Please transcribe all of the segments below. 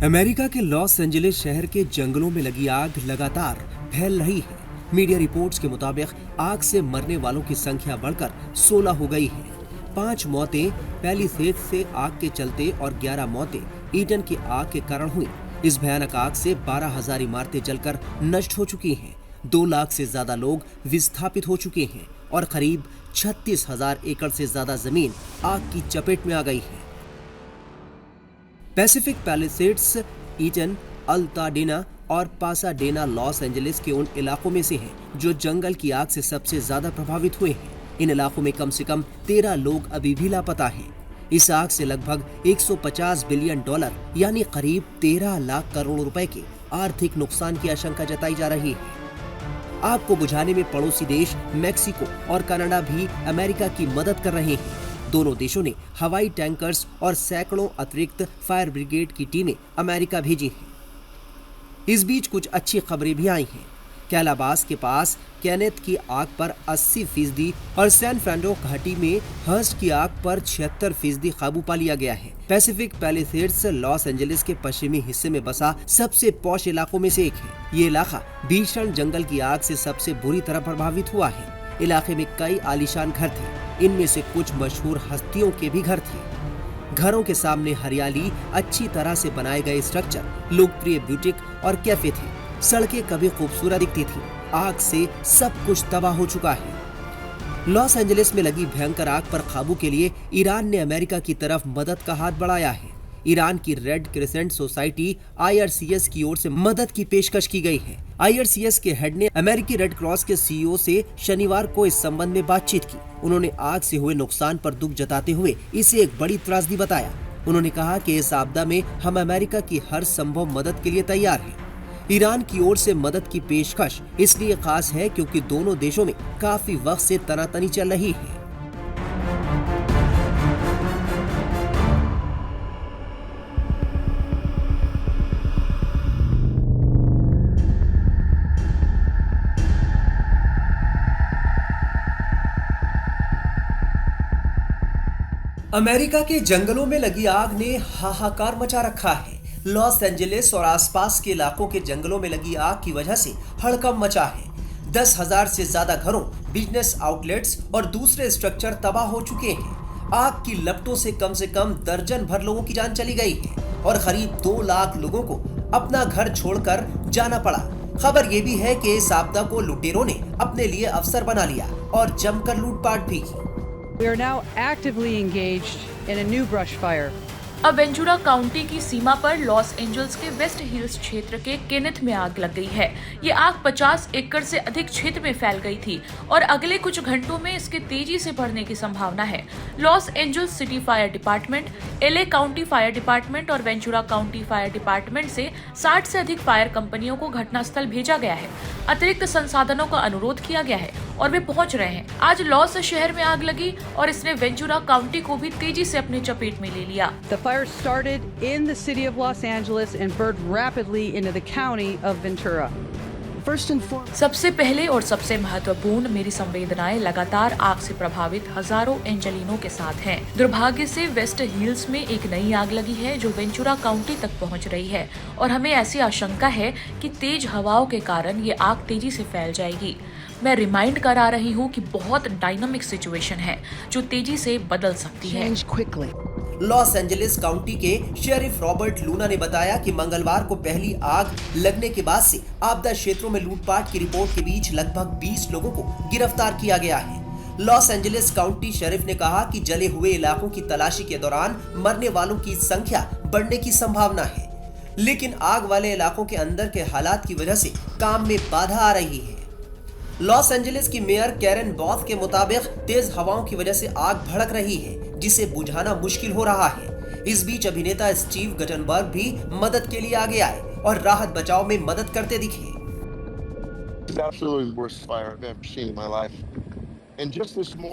America के Los Angeles शहर के जंगलों में लगी आग लगातार फैल रही है। मीडिया रिपोर्ट्स के मुताबिक आग से मरने वालों की संख्या बढ़कर 16 हो गई है। 5 मौतें पैलिसेड्स से आग के चलते और 11 मौतें ईडन की आग के कारण हुई। इस भयानक आग से 12,000 इमारतें जलकर नष्ट हो चुकी हैं। 2 लाख से ज्यादा लोग विस्थापित हो चुके हैं और करीब 36,000 एकड़ से ज्यादा जमीन आग की चपेट में आ गई है। पैसिफिक पैलिसेड्स, ईटन, अल्ताडेना और पासाडेना लॉस एंजेलिस के उन इलाकों में से हैं जो जंगल की आग से सबसे ज्यादा प्रभावित हुए हैं। इन इलाकों में कम से कम 13 लोग अभी भी लापता हैं। इस आग से लगभग 150 बिलियन डॉलर यानी करीब 13 लाख करोड़ रुपए के आर्थिक नुकसान की आशंका जताई जा रही है। आग को बुझाने में पड़ोसी देश मेक्सिको और कनाडा भी अमेरिका की मदद कर रहे हैं। दोनों देशों ने हवाई टैंकर्स और सैकड़ों अतिरिक्त फायर ब्रिगेड की टीमें अमेरिका भेजी हैं। इस बीच कुछ अच्छी खबरें भी आई हैं। कैलाबास के पास केनेथ की आग पर 80% और सैन फ्रांडो घाटी में हर्स्ट की आग पर 76% काबू पा लिया गया है। पैसिफिक पैलिसेड्स लॉस एंजेलिस के पश्चिमी हिस्से में बसा सबसे पॉश इलाकों में से एक है। ये इलाका भीषण जंगल की आग से सबसे बुरी तरह प्रभावित हुआ है। इलाके में कई आलीशान घर थे, इनमें से कुछ मशहूर हस्तियों के भी घर थे। घरों के सामने हरियाली, अच्छी तरह से बनाए गए स्ट्रक्चर, लोकप्रिय ब्यूटिक और कैफे थे। सड़कें कभी खूबसूरत दिखती थी। आग से सब कुछ तबाह हो चुका है। लॉस एंजेलिस में लगी भयंकर आग पर काबू के लिए ईरान ने अमेरिका की तरफ मदद का हाथ बढ़ाया है। ईरान की रेड क्रिसेंट सोसाइटी IRCS की ओर से मदद की पेशकश की गई है। IRCS के हेड ने अमेरिकी रेड क्रॉस के CEO से शनिवार को इस संबंध में बातचीत की। उन्होंने आग से हुए नुकसान पर दुख जताते हुए इसे एक बड़ी त्रासदी बताया। उन्होंने कहा कि इस आपदा में हम अमेरिका की हर संभव मदद के लिए तैयार हैं। ईरान की ओर से मदद की पेशकश इसलिए खास है क्योंकि दोनों देशों में काफी वक्त से तनातनी चल रही है। अमेरिका के जंगलों में लगी आग ने हाहाकार मचा रखा है। लॉस एंजेलिस और आसपास के इलाकों के जंगलों में लगी आग की वजह से हड़कंप मचा है। 10,000 से ज्यादा घरों, बिजनेस आउटलेट्स और दूसरे स्ट्रक्चर तबाह हो चुके हैं। आग की लपटों से कम दर्जन भर लोगों की जान चली गई है और करीब 2 लाख लोगों को अपना घर छोड़कर जाना पड़ा। खबर ये भी है कि इस आपदा को लुटेरों ने अपने लिए अवसर बना लिया और जमकर लूटपाट भी की। We are now actively engaged in a new brush fire. अब वेंचुरा काउंटी की सीमा पर लॉस एंजल्स के वेस्ट हिल्स क्षेत्र के केनेथ में आग लग गई है। ये आग 50 एकड़ से अधिक क्षेत्र में फैल गई थी और अगले कुछ घंटों में इसके तेजी से बढ़ने की संभावना है। Los Angeles city fire department, LA county fire department और वेंचुरा काउंटी फायर डिपार्टमेंट से 60 से अधिक फायर कंपनियों को घटनास्थल भेजा गया है। अतिरिक्त संसाधनों का अनुरोध किया गया है और वे पहुंच रहे हैं। आज लॉस शहर में आग लगी और इसने वेंचुरा काउंटी को भी तेजी से अपने चपेट में ले लिया। The fire started in the city of Los Angeles and burned rapidly into the county of Ventura. सबसे पहले और सबसे महत्वपूर्ण, मेरी संवेदनाएं लगातार आग से प्रभावित हजारों एंजेलिनों के साथ हैं। दुर्भाग्य से वेस्ट हिल्स में एक नई आग लगी है जो वेंचुरा काउंटी तक पहुंच रही है और हमें ऐसी आशंका है कि तेज हवाओं के कारण ये आग तेजी से फैल जाएगी। मैं रिमाइंड करा रही हूँ कि बहुत डायनामिक सिचुएशन है जो तेजी से बदल सकती है। लॉस एंजेलिस काउंटी के शेरिफ रॉबर्ट लूना ने बताया कि मंगलवार को पहली आग लगने के बाद से आपदा क्षेत्रों में लूटपाट की रिपोर्ट के बीच लगभग 20 लोगों को गिरफ्तार किया गया है। लॉस एंजेलिस काउंटी शेरिफ ने कहा कि जले हुए इलाकों की तलाशी के दौरान मरने वालों की संख्या बढ़ने की संभावना है, लेकिन आग वाले इलाकों के अंदर के हालात की वजह से काम में बाधा आ रही है। लॉस एंजेलिस की मेयर कैरन बॉथ के मुताबिक तेज हवाओं की वजह से आग भड़क रही है जिसे बुझाना मुश्किल हो रहा है। इस बीच अभिनेता स्टीव गटनबर्ग भी मदद के लिए आगे आए और राहत बचाव में मदद करते दिखे।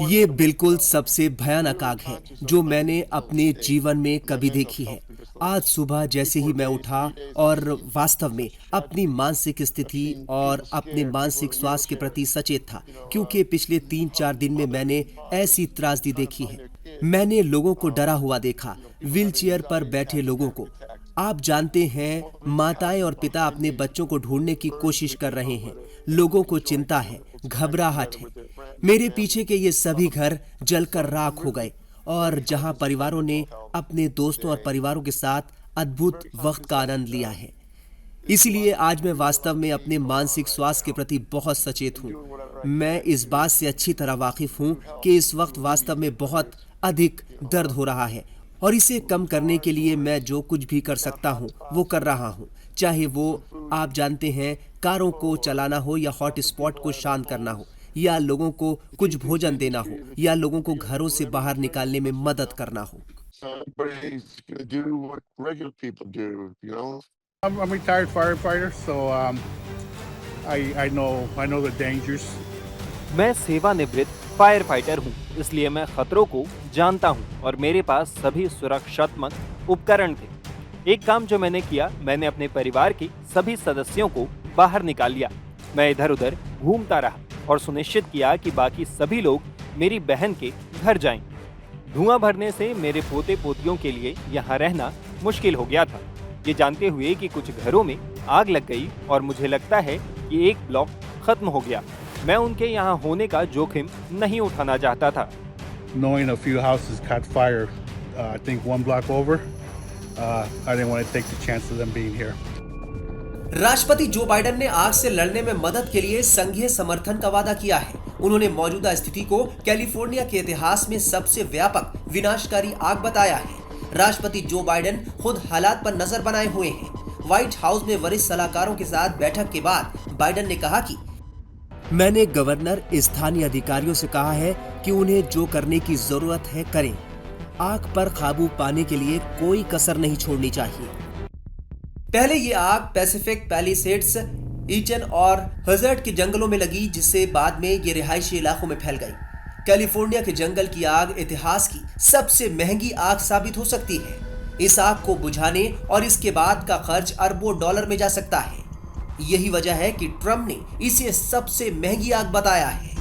ये बिल्कुल सबसे भयानक आग है जो मैंने अपने जीवन में कभी देखी है। आज सुबह जैसे ही मैं उठा और वास्तव में अपनी मानसिक स्थिति और अपने मानसिक स्वास्थ्य के प्रति सचेत था, क्योंकि पिछले 3-4 दिन में मैंने ऐसी त्रासदी देखी है। मैंने लोगों को डरा हुआ देखा, व्हीलचेयर पर बैठे लोगों को, आप जानते हैं, माताएं और पिता अपने बच्चों को ढूंढने की कोशिश कर रहे हैं। लोगों को चिंता है, घबराहट है। मेरे पीछे के ये सभी घर जलकर राख हो गए और जहां परिवारों ने अपने दोस्तों और परिवारों के साथ अद्भुत वक्त का आनंद लिया है। इसलिए आज मैं वास्तव में अपने मानसिक स्वास्थ्य के प्रति बहुत सचेत हूँ। मैं इस बात से अच्छी तरह वाकिफ हूँ कि इस वक्त वास्तव में बहुत अधिक दर्द हो रहा है और इसे कम करने के लिए मैं जो कुछ भी कर सकता हूँ वो कर रहा हूँ। चाहे वो आप जानते हैं कारों को चलाना हो या हॉट स्पॉट को शांत करना हो या लोगों को कुछ भोजन देना हो या लोगों को घरों से बाहर निकालने में मदद करना हो। I'm a retired firefighter, so I know the dangers. मैं सेवानिवृत्त फायर फाइटर हूँ, इसलिए मैं खतरों को जानता हूँ और मेरे पास सभी सुरक्षात्मक उपकरण थे। एक काम जो मैंने किया, मैंने अपने परिवार के सभी सदस्यों को बाहर निकाल लिया। मैं इधर उधर घूमता रहा और सुनिश्चित किया कि बाकी सभी लोग मेरी बहन के घर जाएं। धुआं भरने से मेरे पोते पोतियों के लिए यहाँ रहना मुश्किल हो गया था, ये जानते हुए कि कुछ घरों में आग लग गई और मुझे लगता है कि एक ब्लॉक खत्म हो गया। मैं उनके यहाँ होने का जोखिम नहीं उठाना चाहता था। Knowing a few houses caught fire, I think one block over, I didn't want to take the chance of them being here. राष्ट्रपति जो बाइडेन ने आग से लड़ने में मदद के लिए संघीय समर्थन का वादा किया है। उन्होंने मौजूदा स्थिति को कैलिफोर्निया के इतिहास में सबसे व्यापक विनाशकारी आग बताया है। राष्ट्रपति जो बाइडेन खुद हालात पर नजर बनाए हुए हैं। व्हाइट हाउस में वरिष्ठ सलाहकारों के साथ बैठक के बाद बाइडेन ने कहा कि मैंने गवर्नर, स्थानीय अधिकारियों से कहा है कि उन्हें जो करने की जरूरत है करें। आग पर काबू पाने के लिए कोई कसर नहीं छोड़नी चाहिए। पहले ये आग पैसिफिक पैलिसेड्स, ईचन और हजर्ड के जंगलों में लगी, जिससे बाद में ये रिहायशी इलाकों में फैल गई। कैलिफोर्निया के जंगल की आग इतिहास की सबसे महंगी आग साबित हो सकती है। इस आग को बुझाने और इसके बाद का खर्च अरबों डॉलर में जा सकता है। यही वजह है कि ट्रंप ने इसे सबसे महंगी आग बताया है।